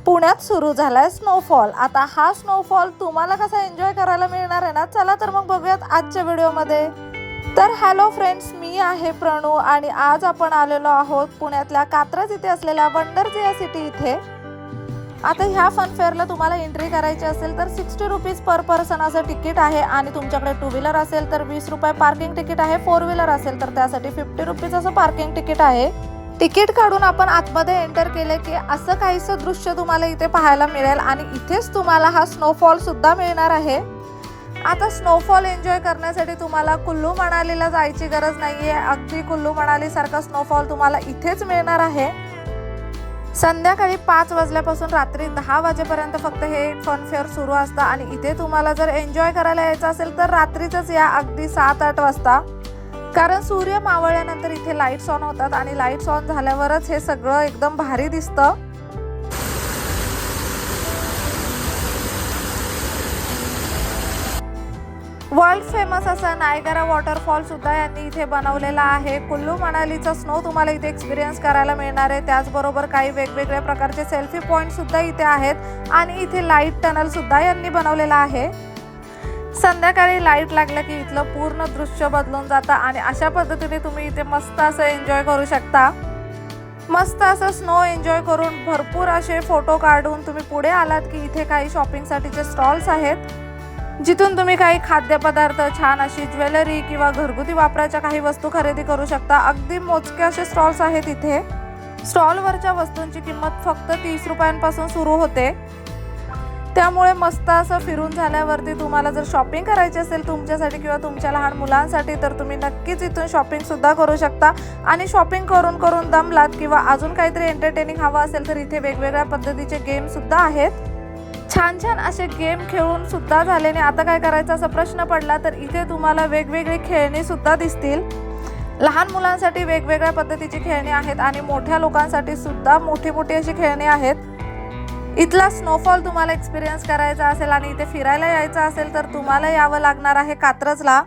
पुण्यात सुरू झालाय स्नोफॉल। आता हा स्नोफॉल तुम्हाला कसा एन्जॉय करायला मिळणार आहे ना, चला तर मग बघूयात आजच्या व्हिडिओमध्ये। तर हॅलो फ्रेंड्स, मी आहे प्रणू आणि आज आपण आलेलो आहोत पुण्यातल्या कात्रज इथे असलेल्या वंडरजिया सिटी इथे। आता ह्या फन फेअरला तुम्हाला एंट्री करायची असेल तर 60 रुपीज पर पर्सन असं तिकीट आहे आणि तुमच्याकडे 2 व्हीलर असेल तर 20 रुपये पार्किंग तिकीट आहे, 4 व्हीलर असेल तर त्यासाठी 50 रुपीज असं पार्किंग तिकीट आहे। तिकीट काढून आपण आतमध्ये एंटर केले की असं काहीसं दृश्य तुम्हाला इथे पाहायला मिळेल आणि इथेच तुम्हाला हा स्नोफॉल सुद्धा मिळणार आहे। आता स्नोफॉल एन्जॉय करण्यासाठी तुम्हाला कुल्लू मनालीला जायची गरज नाहीये, अगदी कुल्लू मनाली सारखा स्नोफॉल तुम्हाला इथेच मिळणार आहे। संध्याकाळी 5 वाजल्यापासून रात्री 10 वाजेपर्यंत फक्त हे फन फेअर सुरू असतं आणि इथे तुम्हाला जर एन्जॉय करायला यायचं असेल तर रात्रीच या, अगदी 7-8 वाजता, कारण सूर्य मावळल्यानंतर इथे लाईट्स ऑन होतात आणि लाईट्स ऑन झाल्यावरच हे सगळं एकदम भारी दिसतं। वर्ल्ड फेमस असा नायगरा वॉटरफॉल सुद्धा यांनी इथे बनवलेला आहे। कुल्लू मनालीचा स्नो तुम्हाला इथे एक्सपिरियन्स करायला मिळणार आहे। त्याचबरोबर काही वेगवेगळ्या प्रकारचे सेल्फी पॉइंट सुद्धा इथे आहेत आणि इथे लाईट टनल सुद्धा यांनी बनवलेला आहे। संध्याकाळी लाईट लागलं की इथलं पूर्ण दृश्य बदलून जातं आणि अशा पद्धतीने तुम्ही इथे मस्त असं एन्जॉय करू शकता। मस्त असं स्नो एन्जॉय करून भरपूर असे फोटो काढून तुम्ही पुढे आलात की इथे काही शॉपिंगसाठीचे स्टॉल्स आहेत, जिथून तुम्ही काही खाद्यपदार्थ, छान अशी ज्वेलरी किंवा घरगुती वापराच्या काही वस्तू खरेदी करू शकता। अगदी मोजके असे स्टॉल्स आहेत इथे। स्टॉलवरच्या वस्तूंची किंमत फक्त 30 रुपयांपासून सुरू होते। त्यामुळे मस्त असं फिरून झाल्यावरती तुम्हाला जर शॉपिंग करायची असेल तुमच्यासाठी किंवा तुमच्या लहान मुलांसाठी तर तुम्ही नक्कीच इथून शॉपिंग सुद्धा करू शकता। आणि शॉपिंग करून करून दमलात किंवा अजून काहीतरी एंटरटेनिंग हवं असेल तर इथे वेगवेगळ्या पद्धतीचे गेम सुद्धा आहेत। छान छान असे गेम खेळून सुद्धा झाल्याने आता काय करायचं असा प्रश्न पडला तर इथे तुम्हाला वेगवेगळी खेळणी सुद्धा दिसतील। लहान मुलांसाठी वेगवेगळ्या पद्धतीची खेळणी आहेत आणि मोठ्या लोकांसाठी सुद्धा मोठी मोठी अशी खेळणी आहेत। इथला स्नोफॉल तुम्हाला एक्सपिरियन्स करायचा असेल आणि इथे फिरायला यायचं असेल तर तुम्हाला यावं लागणार आहे कात्रजला।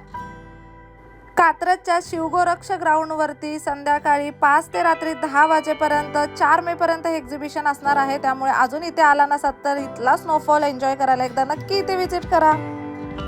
कात्रजच्या शिवगोरक्ष ग्राउंडवरती संध्याकाळी 5 ते रात्री 10 वाजेपर्यंत 4 मे पर्यंत हे एक्झिबिशन असणार आहे। त्यामुळे अजून इथे आला नसाल तर इथला स्नोफॉल एन्जॉय करायला एकदा नक्की इथे व्हिजिट करा।